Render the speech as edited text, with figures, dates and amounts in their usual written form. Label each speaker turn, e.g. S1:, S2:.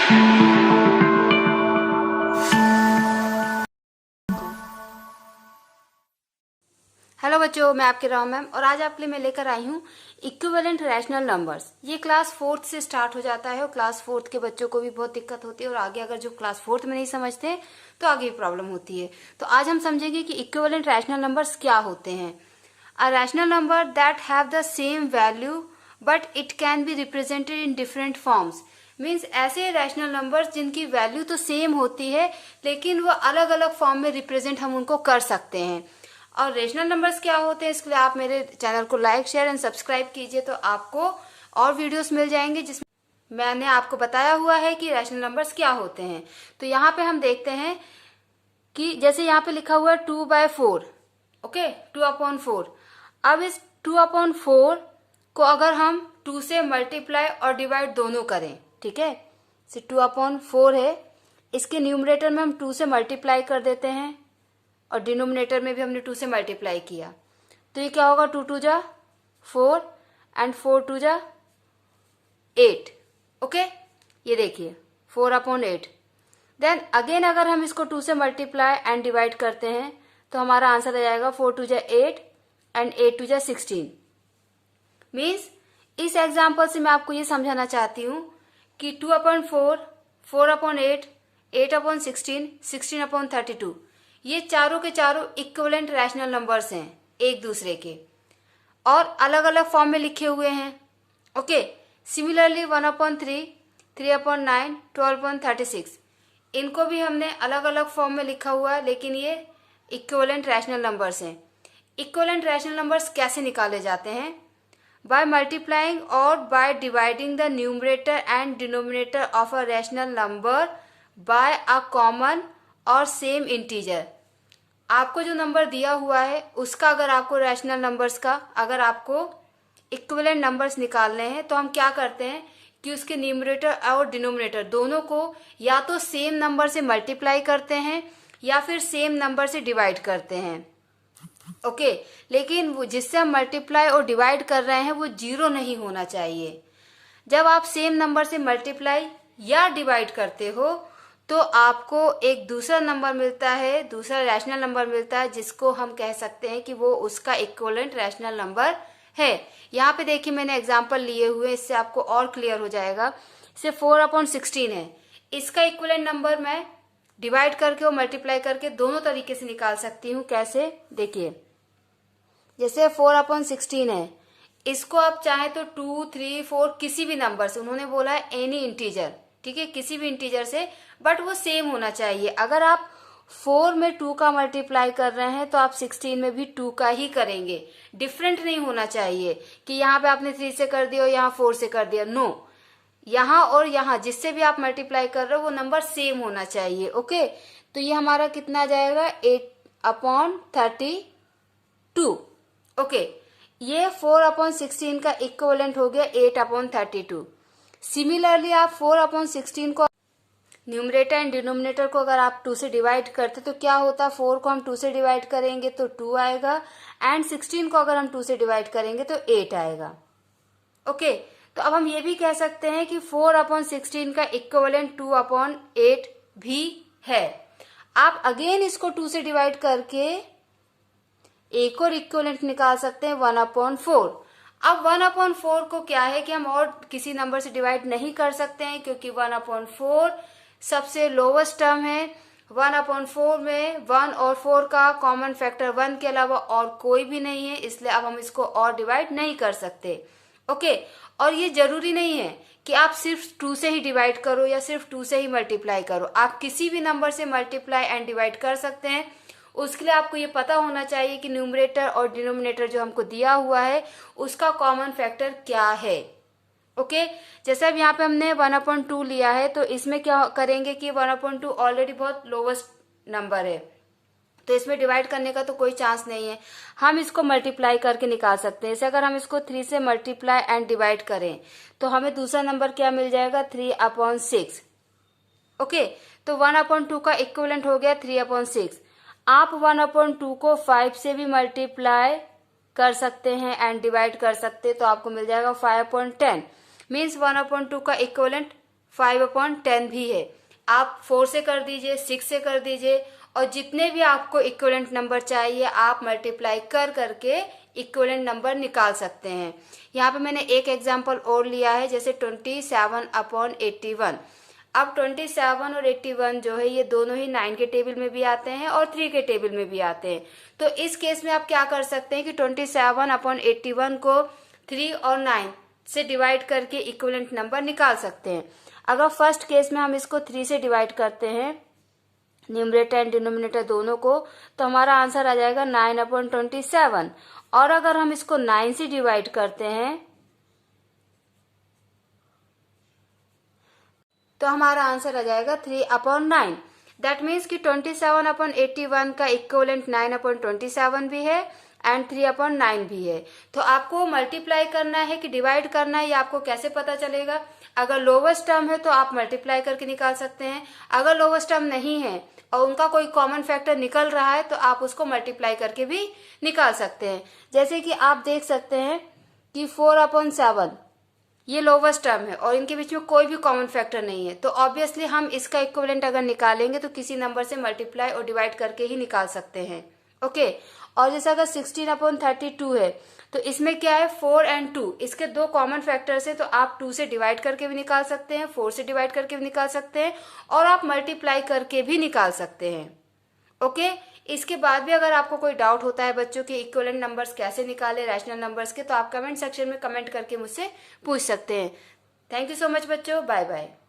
S1: Hello बच्चों, मैं आपकी राव मैम और आज आपके लिए मैं लेकर आई हूँ इक्विवेलेंट रैशनल नंबर्स। ये क्लास 4th से स्टार्ट हो जाता है और क्लास 4th के बच्चों को भी बहुत दिक्कत होती है और आगे अगर जो क्लास 4th में नहीं समझते तो आगे भी प्रॉब्लम होती है। तो आज हम समझेंगे कि इक्विवेलेंट रैशनल नंबर्स क्या होते हैं। A rational number that have the same value but it can be represented in different forms. Means ऐसे रैशनल नंबर्स जिनकी वैल्यू तो सेम होती है लेकिन वो अलग अलग फॉर्म में रिप्रेजेंट हम उनको कर सकते हैं। और रेशनल नंबर्स क्या होते हैं, इसके लिए आप मेरे चैनल को लाइक शेयर एंड सब्सक्राइब कीजिए तो आपको और वीडियोस मिल जाएंगे जिसमें मैंने आपको बताया हुआ है कि रैशनल नंबर्स क्या होते हैं। तो यहाँ पे हम देखते हैं कि जैसे यहाँ पे लिखा हुआ है 2/4, ओके, 2/4। अब इस 2/4 को अगर हम 2 से मल्टीप्लाई और डिवाइड दोनों करें, ठीक है, 2/4 है, इसके न्यूमरेटर में हम 2 से मल्टीप्लाई कर देते हैं और डिनोमिनेटर में भी हमने 2 से मल्टीप्लाई किया तो ये क्या होगा, 2 2 जा 4 एंड 4 2 जा 8। ओके, ये देखिए 4/8। देन अगेन अगर हम इसको 2 से मल्टीप्लाई एंड डिवाइड करते हैं तो हमारा आंसर आ जाएगा 4 2 जा 8 एंड 8 2 जा 16। मीन्स इस एग्जाम्पल से मैं आपको ये समझाना चाहती हूँ कि 2/4, 4/8, 8/16, 16/32 ये चारों के चारों इक्विवेलेंट रैशनल नंबर्स हैं एक दूसरे के और अलग अलग फॉर्म में लिखे हुए हैं। ओके, सिमिलरली 1/3, 3/9, 12/36 इनको भी हमने अलग अलग फॉर्म में लिखा हुआ है लेकिन ये इक्विवेलेंट रैशनल नंबर्स हैं। इक्विवेलेंट रैशनल नंबर्स कैसे निकाले जाते हैं? बाय मल्टीप्लाइंग और by dividing the numerator and denominator of a rational number by a common और सेम इंटीजर। आपको जो नंबर दिया हुआ है उसका अगर आपको रैशनल नंबर्स का अगर आपको इक्विवेलेंट नंबर्स निकालने हैं तो हम क्या करते हैं कि उसके न्यूमरेटर और डिनोमिनेटर दोनों को या तो सेम नंबर से मल्टीप्लाई करते हैं या फिर सेम नंबर से डिवाइड करते हैं। ओके, लेकिन वो जिससे हम मल्टीप्लाई और डिवाइड कर रहे हैं वो जीरो नहीं होना चाहिए। जब आप सेम नंबर से मल्टीप्लाई या डिवाइड करते हो तो आपको एक दूसरा नंबर मिलता है, दूसरा रैशनल नंबर मिलता है जिसको हम कह सकते हैं कि वो उसका इक्विवेलेंट रैशनल नंबर है। यहाँ पे देखिए मैंने एग्जांपल लिए हुए, इससे आपको और क्लियर हो जाएगा। इसे 4/16 है, इसका इक्विवेलेंट नंबर मैं डिवाइड करके और मल्टीप्लाई करके दोनों तरीके से निकाल सकती हूँ। कैसे, देखिए जैसे 4/16 है, इसको आप चाहे तो 2, 3, 4 किसी भी नंबर से, उन्होंने बोला है एनी इंटीजर, ठीक है, किसी भी इंटीजर से, बट वो सेम होना चाहिए। अगर आप 4 में 2 का मल्टीप्लाई कर रहे हैं तो आप 16 में भी 2 का ही करेंगे। डिफरेंट नहीं होना चाहिए कि यहाँ पे आपने 3 से कर दिया और यहाँ 4 से कर दिया। नो, यहाँ और यहाँ जिससे भी आप मल्टीप्लाई कर रहे हो वो नंबर सेम होना चाहिए। ओके, तो ये हमारा कितना आ जाएगा, 8/32। ओके, ये 4/16 का इक्विवेलेंट हो गया 8/32। सिमिलरली आप 4/16 को न्यूमरेटर एंड डिनोमिनेटर को अगर आप 2 से डिवाइड करते तो क्या होता, 4 को हम 2 से डिवाइड करेंगे तो 2 आएगा एंड 16 को अगर हम 2 से डिवाइड करेंगे तो 8 आएगा। ओके, तो अब हम ये भी कह सकते हैं कि 4/16 का इक्विवेलेंट 2/8 भी है। आप अगेन इसको 2 से डिवाइड करके एक और इक्विवेलेंट निकाल सकते हैं 1/4। अब 1/4 को क्या है कि हम और किसी नंबर से डिवाइड नहीं कर सकते हैं क्योंकि 1/4 सबसे लोवेस्ट टर्म है। 1/4 में 1 और 4 का कॉमन फैक्टर 1 के अलावा और कोई भी नहीं है, इसलिए अब हम इसको और डिवाइड नहीं कर सकते। ओके, और ये जरूरी नहीं है कि आप सिर्फ 2 से ही डिवाइड करो या सिर्फ 2 से ही मल्टीप्लाई करो, आप किसी भी नंबर से मल्टीप्लाई एंड डिवाइड कर सकते हैं। उसके लिए आपको ये पता होना चाहिए कि न्यूमरेटर और डिनोमिनेटर जो हमको दिया हुआ है उसका कॉमन फैक्टर क्या है। ओके, जैसे अब यहाँ पे हमने 1/2 लिया है तो इसमें क्या करेंगे कि 1/2 ऑलरेडी बहुत लोवेस्ट नंबर है तो इसमें डिवाइड करने का तो कोई चांस नहीं है, हम इसको मल्टीप्लाई करके निकाल सकते हैं। जैसे अगर हम इसको 3 से मल्टीप्लाई एंड डिवाइड करें तो हमें दूसरा नंबर क्या मिल जाएगा, 3/6। ओके, तो 1/2 का इक्विवेलेंट हो गया 3/6। आप 1/2 को 5 से भी मल्टीप्लाई कर सकते हैं एंड डिवाइड कर सकते हैं तो आपको मिल जाएगा 5/10। मीन्स 1/2 का इक्विवेलेंट 5/10 भी है। आप 4 से कर दीजिए, 6 से कर दीजिए, और जितने भी आपको इक्विवेलेंट नंबर चाहिए आप मल्टीप्लाई कर करके इक्विवेलेंट नंबर निकाल सकते हैं। यहाँ पे मैंने एक एग्जांपल और लिया है, जैसे 27/81। अब 27 और 81 जो है ये दोनों ही 9 के टेबल में भी आते हैं और 3 के टेबल में भी आते हैं। तो इस केस में आप क्या कर सकते हैं कि 27/81 को 3 और 9 से डिवाइड करके इक्विवेलेंट नंबर निकाल सकते हैं। अगर फर्स्ट केस में हम इसको 3 से डिवाइड करते हैं, न्यूमरेटर एंड डिनोमिनेटर दोनों को, तो हमारा आंसर आ जाएगा 9/27। और अगर हम इसको 9 से डिवाइड करते हैं तो हमारा आंसर आ जाएगा 3/9। दैट मीन्स कि 27/81 का इक्विवेलेंट 9/27 भी है एंड 3/9 भी है। तो आपको मल्टीप्लाई करना है कि डिवाइड करना है, ये आपको कैसे पता चलेगा? अगर लोवेस्ट टर्म है तो आप मल्टीप्लाई करके निकाल सकते हैं, अगर लोवेस्ट टर्म नहीं है और उनका कोई कॉमन फैक्टर निकल रहा है तो आप उसको मल्टीप्लाई करके भी निकाल सकते हैं। जैसे कि आप देख सकते हैं कि 4/7 ये लोवेस्ट टर्म है और इनके बीच में कोई भी कॉमन फैक्टर नहीं है, तो ऑब्वियसली हम इसका इक्विवेलेंट अगर निकालेंगे तो किसी नंबर से मल्टीप्लाई और डिवाइड करके ही निकाल सकते हैं। ओके। और जैसे अगर 16/32 है तो इसमें क्या है, 4 और 2, इसके दो कॉमन फैक्टर्स है, तो आप 2 से डिवाइड करके भी निकाल सकते हैं, 4 से डिवाइड करके भी निकाल सकते हैं, और आप मल्टीप्लाई करके भी निकाल सकते हैं। ओके। इसके बाद भी अगर आपको कोई डाउट होता है बच्चों के इक्विवेलेंट नंबर्स कैसे निकाले रैशनल नंबर्स के, तो आप कमेंट सेक्शन में कमेंट करके मुझसे पूछ सकते हैं। थैंक यू सो मच बच्चों, बाय बाय।